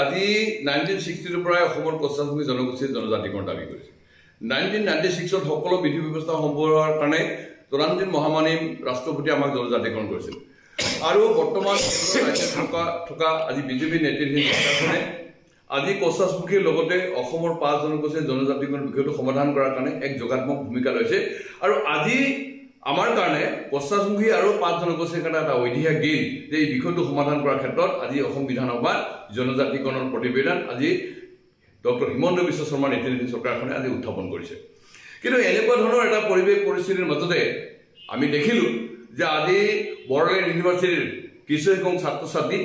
আজি 1960 পৰা অসমৰ পশ্চাদভূমি জনগোষ্ঠীৰ জনজাতিকৰণ দাবী কৰিছে 1996 সকলো বিধি ব্যৱস্থা সম্পূৰ্ণৰ কাৰণে তৰাণজিৎ মহামানিম ৰাষ্ট্ৰপতি আমাক জনজাতিকৰণ কৰিছিল আৰু বৰ্তমান থকা আজি বিজেপি নেতৃত্বাধীন চৰকাৰখনে আজি পশ্চাদভূমিৰ লগতে অসমৰ 5 জনগোষ্ঠীৰ জনজাতিকৰণ বিষয়টো সমাধান কৰাৰ কাৰণে এক যোগাত্মক ভূমিকা লৈছে আৰু আজি আমাৰ কাৰণে পশ্চাদভূমি আৰু 5 জনগোষ্ঠীৰ কাৰণে এটা ঐতিহাসিক দিন যে এই বিষয়টো সমাধান কৰাৰ ক্ষেত্ৰত আজি অসম বিধানসভাত জনজাতিকৰণৰ প্ৰতিবেদন আজি ডক্টৰ হিমন্ত বিশ্ব শৰ্মা নেতৃত্বাধীন চৰকাৰখনে আজি উত্থাপন কৰিছে কিন্তু এনেকুৱা ধৰণৰ এটা পৰিৱেশ পৰিস্থিতিৰ মাজতে আমি দেখিলো যে আজি বড়োলেণ্ড ইউনিভাৰ্চিটিৰ কিছু ছাত্ৰ ছাত্ৰী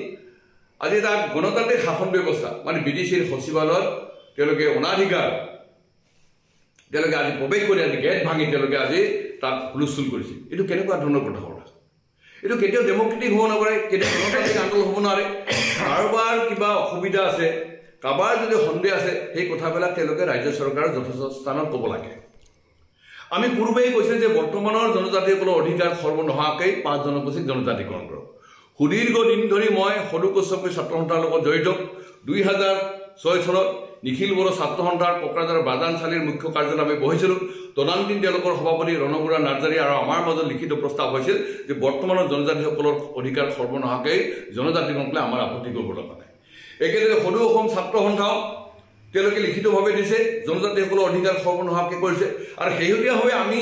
আজি এটা গণতান্ত্ৰিক শাসন ব্যৱস্থা মানে বিডিচিৰ সচিবালয়ত তেওঁলোকে অনাধিকাৰ তেওঁলোকে আজি প্ৰৱেশ কৰি আজি গেট ভাঙি তেওঁলোকে আজি তাত হুলস্থুল কৰিছে এইটো কেনেকুৱা ধৰণৰ কথা এইটো কেতিয়াও ডেমক্ৰেটিক হ'ব নোৱাৰে কেতিয়াও গণতান্ত্ৰিক আন্দোলন হ'ব নোৱাৰে কাৰোবাৰ কিবা অসুবিধা আছে কাৰোবাৰ যদি সন্দেহ আছে সেই কথাবিলাক তেওঁলোকে ৰাজ্য চৰকাৰৰ যথেষ্ট স্থানত ক'ব লাগে আমি পূৰ্বেই কৈছে যে বৰ্তমানৰ জনজাতিসকলৰ অধিকাৰ খৰ্ব নোহোৱাকৈ 5 জনগোষ্ঠীক জনজাতিকৰণ কৰক সুদীৰ্ঘ দিন ধৰি মই সদু কশ্যপৰ ছাত্ৰ সন্থাৰ লগত জড়িত 2006 চনত নিখিল বড়ো ছাত্ৰ সন্থাৰ কোকৰাঝাৰ বাজানশালীৰ মুখ্য কাৰ্যালয়ত আমি বহিছিলোঁ তদানীন্তন তেওঁলোকৰ সভাপতি ৰণবুৰা নাৰ্জাৰী আৰু আমাৰ মাজত লিখিত প্ৰস্তাৱ হৈছিল যে বৰ্তমানৰ জনজাতিসকলৰ অধিকাৰ খৰ্ব নোহোৱাকৈ জনজাতিকৰণলৈ আমাৰ আপত্তি কৰিব লগা নাই একেদৰে সদু অসম ছাত্ৰ সন্থাও তেওঁলোকে লিখিতভাৱে দিছে জনজাতিসকলৰ অধিকাৰ খৰ্ব নোহোৱাকৈ কৰিছে আৰু শেহতীয়াভাৱে আমি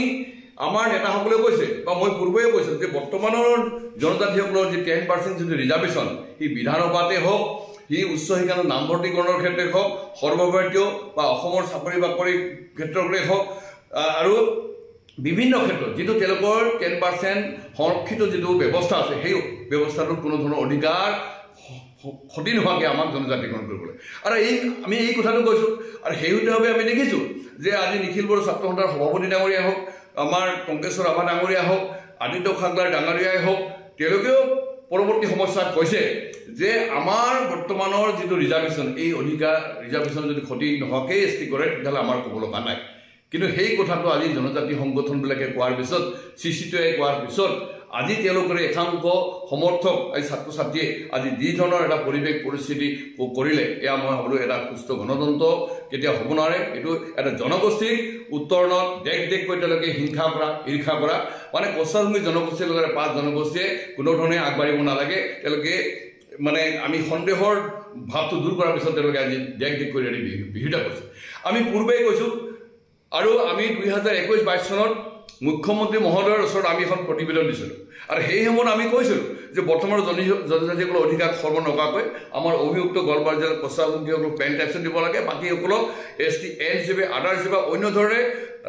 আমাৰ নেতাসকলে কৈছে বা মই পূৰ্বেই কৈছোঁ যে বৰ্তমানৰ জনজাতিসকলৰ যি 10% যদি ৰিজাৰ্ভেশ্যন সি বিধানসভাতে হওক সি উচ্চ শিক্ষাৰ নামভৰ্তিকৰণৰ ক্ষেত্ৰতে হওক সৰ্বভাৰতীয় বা অসমৰ চাকৰি বাকৰি ক্ষেত্ৰতে হওক আৰু বিভিন্ন ক্ষেত্ৰত যিটো তেওঁলোকৰ 10% সংৰক্ষিত যিটো ব্যৱস্থা আছে সেই ব্যৱস্থাটোত কোনো ধৰণৰ অধিকাৰ ক্ষতি নোহোৱাকৈ আমাক জনজাতিকৰণ কৰিবলৈ আৰু আমি এই কথাটো কৈছোঁ আৰু শেহতীয়াভাৱে আমি দেখিছোঁ যে আজি নিখিল বড়ো ছাত্ৰ সন্থাৰ সভাপতি ডাঙৰীয়া হওক আমাৰ টংকেশ্বৰ ৰাভা ডাঙৰীয়া হওক আদিত্য খাগলাৰ ডাঙৰীয়াই হওক তেওঁলোকেও পৰৱৰ্তী সময়ছোৱাত কৈছে যে আমাৰ বৰ্তমানৰ যিটো ৰিজাৰ্ভেশ্যন এই অধিকাৰ ৰিজাৰ্ভেশ্যন যদি ক্ষতি নোহোৱাকৈ স্থিৰ কৰে তেতিয়াহ'লে আমাৰ ক'ব লগা নাই কিন্তু সেই কথাটো আজি জনজাতি সংগঠনবিলাকে কোৱাৰ পিছত চিচিটিয়ে কোৱাৰ পিছত আজি তেওঁলোকৰ একাংশ সমৰ্থক এই ছাত্ৰ ছাত্ৰীয়ে আজি যি ধৰণৰ এটা পৰিৱেশ পৰিস্থিতি কৰিলে এয়া মই ভাবোঁ এটা সুস্থ গণতন্ত্ৰ কেতিয়া হ'ব নোৱাৰে এইটো এটা জনগোষ্ঠীক উত্তৰণত দেশ কৈ তেওঁলোকে হিংসা কৰা ঈৰ্ষা কৰা মানে পশ্চাদভূমি জনগোষ্ঠীৰ লগতে 5 জনগোষ্ঠীয়ে কোনো ধৰণে আগবাঢ়িব নালাগে তেওঁলোকে মানে আমি সন্দেহৰ ভাৱটো দূৰ কৰাৰ পিছত তেওঁলোকে আজি দেশ কৈ বিৰোধিতা কৰিছে আমি পূৰ্বেই কৈছোঁ আৰু আমি 2021-22 চনত মুখ্যমন্ত্ৰী মহোদয়ৰ ওচৰত আমি এখন প্ৰতিবেদন দিছিলোঁ আৰু সেই সময়ত আমি কৈছিলোঁ যে বৰ্তমানৰ জনজাতিসকলৰ অধিকাৰ খৰ্ব নকৰাকৈ আমাৰ অভিযুক্ত গোৱালপাৰা জিলাৰ পশ্চাদভূমিসকলক পেন টেক্সন দিব লাগে বাকীসকলক ST N হিচাপে আধাৰ হিচাপে অন্য ধৰণে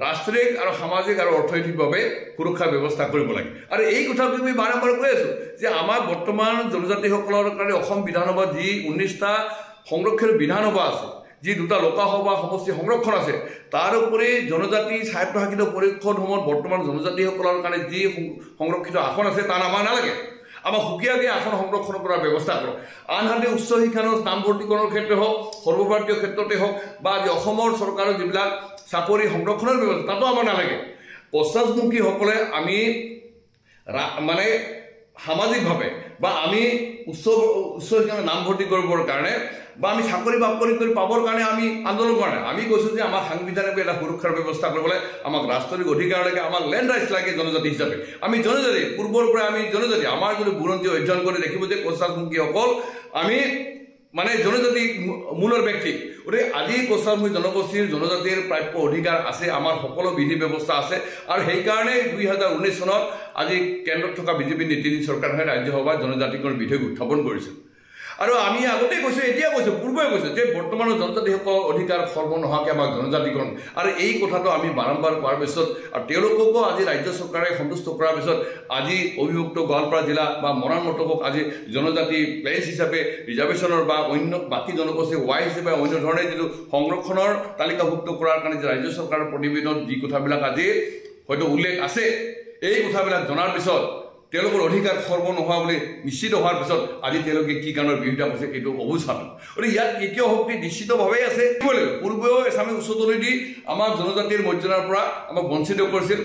ৰাষ্ট্ৰীয় আৰু সামাজিক আৰু অৰ্থনৈতিকভাৱে সুৰক্ষা ব্যৱস্থা কৰিব লাগে আৰু এই কথাটো আমি বাৰম্বাৰ কৈ আছোঁ যে আমাৰ বৰ্তমান জনজাতিসকলৰ কাৰণে অসম বিধানসভাত যি 19টা সংৰক্ষিত বিধানসভা আছে যি 2টা লোকসভা সমষ্টি সংৰক্ষণ আছে তাৰ উপৰি জনজাতি স্বায়ত্তশাসিত পৰিষদসমূহত বৰ্তমান জনজাতিসকলৰ কাৰণে যি সংৰক্ষিত আসন আছে তাৰ আমাৰ নালাগে আমাৰ সুকীয়াকৈ আসন সংৰক্ষণ কৰাৰ ব্যৱস্থা কৰক আনহাতে উচ্চ শিক্ষাৰ নামভৰ্তিকৰণৰ ক্ষেত্ৰতে হওক সৰ্বভাৰতীয় ক্ষেত্ৰতে হওক বা আজি অসমৰ চৰকাৰৰ যিবিলাক চাকৰি সংৰক্ষণৰ ব্যৱস্থা তাতো আমাৰ নালাগে পশ্চাদমুখীসকলে আমি মানে সামাজিকভাৱে বা আমি উচ্চ শিক্ষাৰ নামভৰ্তি কৰিবৰ কাৰণে বা আমি চাকৰি বাকৰি কৰি পাবৰ কাৰণে আমি আন্দোলন কৰা নাই আমি কৈছোঁ যে আমাৰ সাংবিধানিক এটা সুৰক্ষাৰ ব্যৱস্থা কৰিবলৈ আমাক ৰাষ্ট্ৰীয় অধিকাৰ লাগে আমাক লেণ্ড ৰাইটছ লাগে জনজাতি হিচাপে আমি জনজাতি পূৰ্বৰ পৰা আমি জনজাতি আমাৰ যদি বুৰঞ্জী অধ্যয়ন কৰি দেখিব যে পশ্চাদমুখীসকল আমি মানে জনজাতি মূলৰ ব্যক্তি গতিকে আজি পশ্চাদমুখী জনগোষ্ঠীৰ জনজাতিৰ প্ৰাপ্য অধিকাৰ আছে আমাৰ সকলো বিধি ব্যৱস্থা আছে আৰু সেইকাৰণে 2019 চনত আজি কেন্দ্ৰত থকা বিজেপি নেতৃত্বাধীন চৰকাৰখনে ৰাজ্যসভাত জনজাতিকৰণ বিধেয়ক উত্থাপন কৰিছিল আৰু আমি আগতে কৈছোঁ এতিয়া কৈছোঁ পূৰ্বে কৈছোঁ যে বৰ্তমানৰ জনজাতিসকলৰ অধিকাৰ খৰ্ব নোহোৱাকৈ আমাক জনজাতিকৰণ আৰু এই কথাটো আমি বাৰম্বাৰ কোৱাৰ পিছত আৰু তেওঁলোককো আজি ৰাজ্য চৰকাৰে সন্তুষ্ট কৰাৰ পিছত আজি অভিযুক্ত গোৱালপাৰা জিলা বা মৰাণ মটকক আজি জনজাতি প্লেচ হিচাপে ৰিজাৰ্ভেশ্যনৰ বা অন্য বাকী জনগোষ্ঠী Y হিচাপে অন্য ধৰণে যিটো সংৰক্ষণৰ তালিকাভুক্ত কৰাৰ কাৰণে যে ৰাজ্য চৰকাৰৰ প্ৰতিবেদনত যি কথাবিলাক আজি হয়তো উল্লেখ আছে এই কথাবিলাক জনাৰ পিছত তেওঁলোকৰ অধিকাৰ খৰ্ব নোহোৱা বুলি নিশ্চিত হোৱাৰ পিছত আজি তেওঁলোকে কি কাৰণৰ বিৰোধিতা কৰিছে এইটো অবুঝানো গতিকে ইয়াত তৃতীয় শক্তি নিশ্চিতভাৱেই আছে পূৰ্বেও এছামে উচ্চতলৈ দি আমাক জনজাতিৰ মৰ্যাদাৰ পৰা আমাক বঞ্চিত কৰিছিল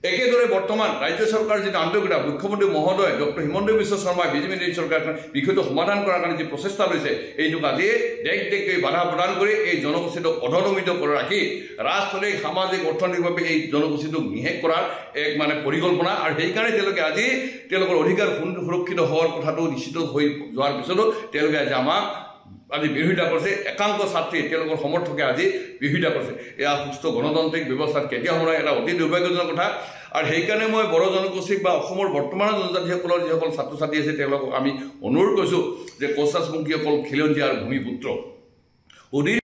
একেদৰে বৰ্তমান ৰাজ্য চৰকাৰ যিটো আন্তঃকৃতা মুখ্যমন্ত্ৰী মহোদয় ডক্টৰ হিমন্ত বিশ্ব শৰ্মা বিজেপি চৰকাৰখন বিষয়টো সমাধান কৰাৰ কাৰণে যি প্ৰচেষ্টা লৈছে এইটোক আজি দেশ বাধা প্ৰদান কৰি এই জনগোষ্ঠীটোক অধদমিত কৰি ৰাখি ৰাজনৈতিক সামাজিক অৰ্থনৈতিকভাৱে এই জনগোষ্ঠীটোক নিশেষ কৰাৰ এক মানে পৰিকল্পনা আৰু সেইকাৰণে তেওঁলোকে আজি তেওঁলোকৰ অধিকাৰ সুৰক্ষিত হোৱাৰ কথাটো নিশ্চিত হৈ যোৱাৰ পিছতো তেওঁলোকে আজি আমাক আজি বিৰোধিতা কৰিছে একাংশ ছাত্ৰী তেওঁলোকৰ সমৰ্থকে আজি বিৰোধিতা কৰিছে এয়া সুস্থ গণতান্ত্ৰিক ব্যৱস্থাত কেতিয়াও নহয় এটা অতি দুৰ্ভাগ্যজনক কথা আৰু সেইকাৰণে মই বড়ো জনগোষ্ঠীক বা অসমৰ বৰ্তমানৰ জনজাতিসকলৰ যিসকল ছাত্ৰ ছাত্ৰী আছে তেওঁলোকক আমি অনুৰোধ কৰিছোঁ যে কোচ ৰাজবংশীসকল খিলঞ্জীয়া আৰু ভূমিপুত্ৰ